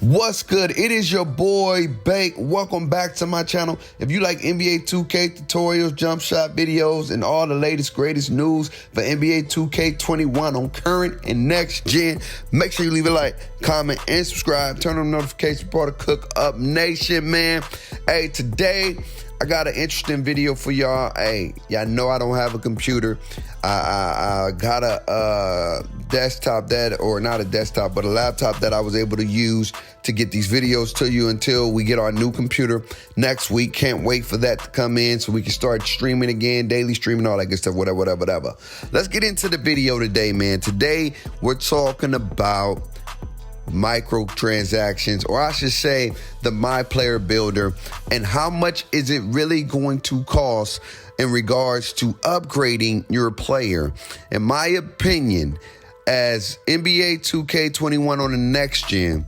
What's good? It is your boy Bake. Welcome back to my channel. If you like NBA 2K tutorials, jump shot videos, and all the latest, greatest news for NBA 2K21 on current and next gen, make sure you leave a like, comment, and subscribe. Turn on notifications, part of Cook Up Nation, man. Hey, today I got an interesting video for y'all. Hey, y'all know I don't have a computer. I got a desktop or not a desktop, but a laptop that I was able to use to get these videos to you until we get our new computer next week. Can't wait for that to come in so we can start streaming again, daily streaming, all that good stuff, whatever. Let's get into the video today, man. Today, we're talking about microtransactions, or I should say the My Player Builder, and how much is it really going to cost in regards to upgrading your player. In my opinion, as NBA 2K21 on the next gen,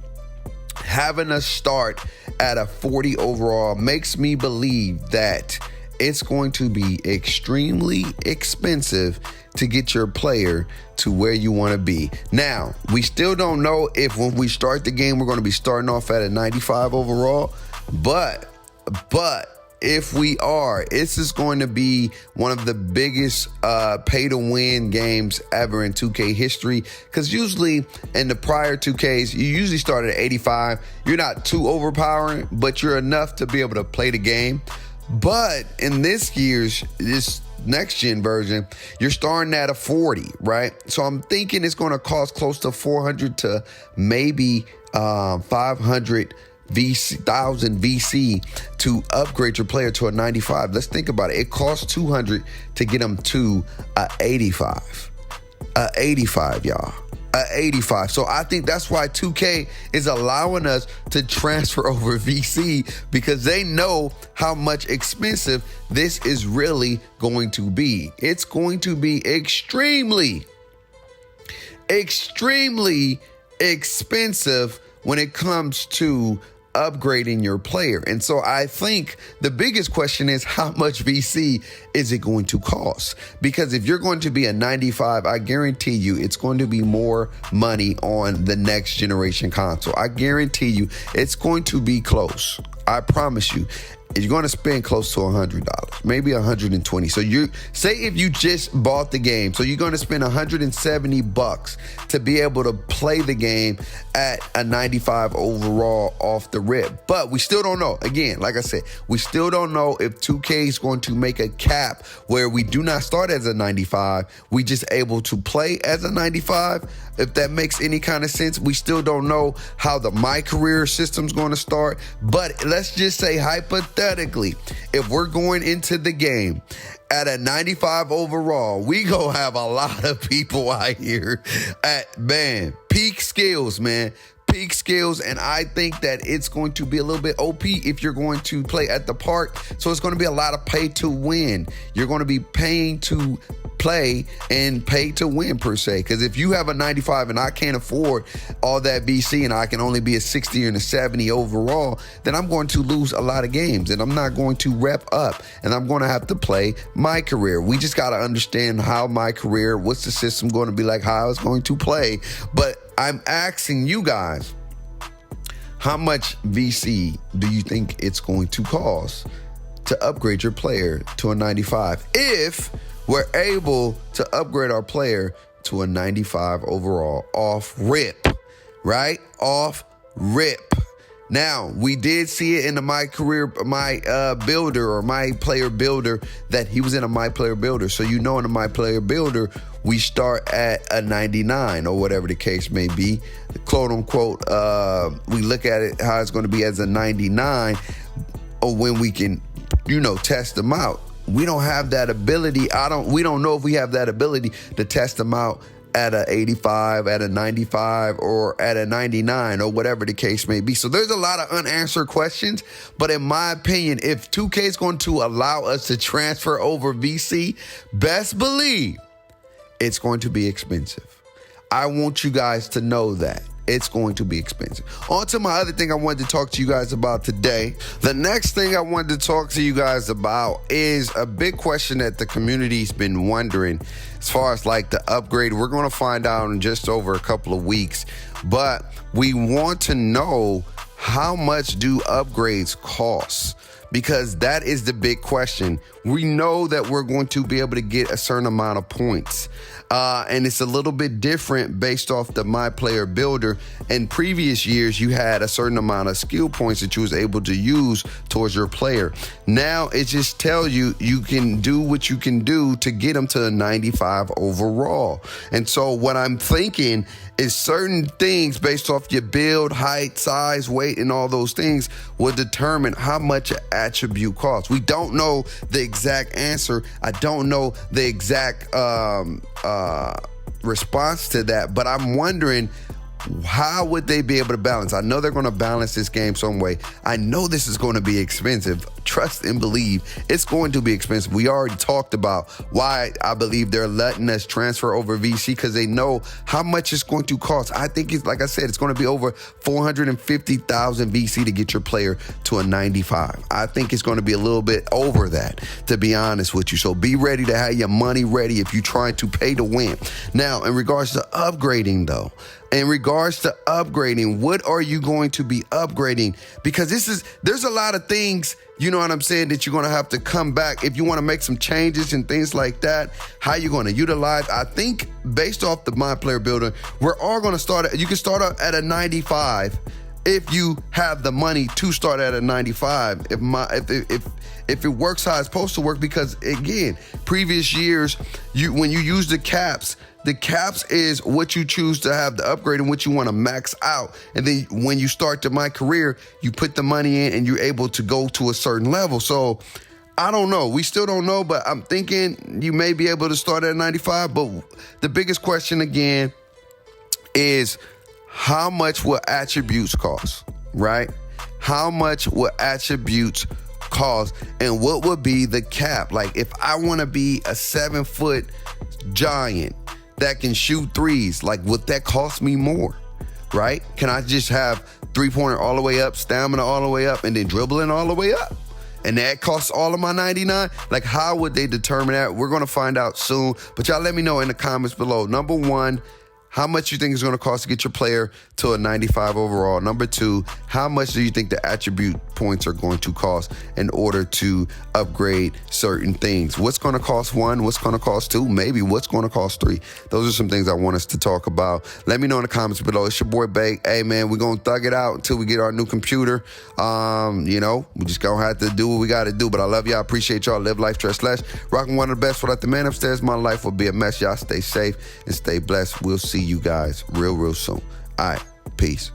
having us start at a 40 overall makes me believe that it's going to be extremely expensive to get your player to where you want to be. Now, we still don't know if when we start the game, we're going to be starting off at a 95 overall, but if we are, this is going to be one of the biggest pay to win games ever in 2K history, because usually in the prior 2Ks, you usually start at 85. You're not too overpowering, but you're enough to be able to play the game. But in this next gen version, you're starting at a 40, right? So I'm thinking it's going to cost close to 400 to maybe 500 thousand VC to upgrade your player to a 95. Let's think about it. It costs 200 to get them to a 85. A 85, y'all. A 85. So I think that's why 2K is allowing us to transfer over VC, because they know how much expensive this is really going to be. It's going to be extremely expensive when it comes to upgrading your player. And so I think the biggest question is, how much VC is it going to cost? Because if you're going to be a 95, I guarantee you it's going to be more money on the next generation console. I guarantee you it's going to be close. I promise you. You're going to spend close to $100, maybe $120. So you say if you just bought the game, so you're going to spend $170 to be able to play the game at a 95 overall off the rip. But we still don't know. Again, like I said, we still don't know if 2K is going to make a cap where we do not start as a 95. We just able to play as a 95. If that makes any kind of sense. We still don't know how the My Career system's going to start. But let's just say hypothetically, if we're going into the game at a 95 overall, we gonna have a lot of people out here at, man, peak skills, man. Peak skills, and I think that it's going to be a little bit OP if you're going to play at the park. So it's going to be a lot of pay to win. You're going to be paying to play and pay to win, per se. Because if you have a 95 and I can't afford all that VC and I can only be a 60 and a 70 overall, then I'm going to lose a lot of games and I'm not going to rep up, and I'm going to have to play My Career. We just got to understand how My Career, what's the system going to be like, how it's going to play. But I'm asking you guys, how much VC do you think it's going to cost to upgrade your player to a 95 if we're able to upgrade our player to a 95 overall off rip, right? Off rip. Now, we did see it in the My Builder or My Player Builder that he was in a My Player Builder. So you know in a My Player Builder, we start at a 99 or whatever the case may be. Quote unquote, we look at it how it's going to be as a 99 or when we can, test them out. We don't have that ability. We don't know if we have that ability to test them out at a 85, at a 95, or at a 99, or whatever the case may be. So there's a lot of unanswered questions, but in my opinion, if 2K is going to allow us to transfer over VC, best believe it's going to be expensive. I want you guys to know that. It's going to be expensive. On to my other thing I wanted to talk to you guys about today. The next thing I wanted to talk to you guys about is a big question that the community's been wondering as far as like the upgrade. We're going to find out in just over a couple of weeks. But we want to know how much do upgrades cost? Because that is the big question. We know that we're going to be able to get a certain amount of points. And it's a little bit different based off the My Player Builder. In previous years, you had a certain amount of skill points that you was able to use towards your player. Now it just tells you you can do what you can do to get them to a 95 overall. And so what I'm thinking is certain things based off your build, height, size, weight, and all those things will determine how much an attribute costs. We don't know the exact answer. I don't know the exact response to that, but I'm wondering, how would they be able to balance? I know they're going to balance this game some way. I know this is going to be expensive. Trust and believe it's going to be expensive. We already talked about why I believe they're letting us transfer over VC, because they know how much it's going to cost. I think it's, like I said, it's going to be over 450,000 VC to get your player to a 95. I think it's going to be a little bit over that, to be honest with you. So be ready to have your money ready if you're trying to pay to win. Now, in regards to upgrading though, what are you going to be upgrading? Because there's a lot of things, you know what I'm saying, that you're going to have to come back if you want to make some changes and things like that. How you going to utilize? I think based off the My Player Builder, we're all going to start. You can start out at a 95 if you have the money to start at a 95. If it works how it's supposed to work, because again, previous years, when you use the caps is what you choose to have the upgrade and what you want to max out. And then when you start to My Career, you put the money in and you're able to go to a certain level. So I don't know. We still don't know, but I'm thinking you may be able to start at 95. But the biggest question again is, how much will attributes cost, right? How much will attributes cost, and what would be the cap? Like, if I want to be a 7-foot giant that can shoot threes, like, would that cost me more, right? Can I just have 3-pointer all the way up, stamina all the way up, and then dribbling all the way up, and that costs all of my 99? Like, how would they determine that? We're going to find out soon, but y'all let me know in the comments below. Number one, how much you think it's going to cost to get your player to a 95 overall? Number two, how much do you think the attribute points are going to cost in order to upgrade certain things? What's going to cost 1? What's going to cost 2? Maybe what's going to cost 3? Those are some things I want us to talk about. Let me know in the comments below. It's your boy Bay. Hey man, we're going to thug it out until we get our new computer. We just going to have to do what we got to do. But I love y'all. I appreciate y'all. Live life, trust less. Rocking one of the best without the man upstairs. My life will be a mess. Y'all stay safe and stay blessed. We'll see you guys real soon. All right, peace.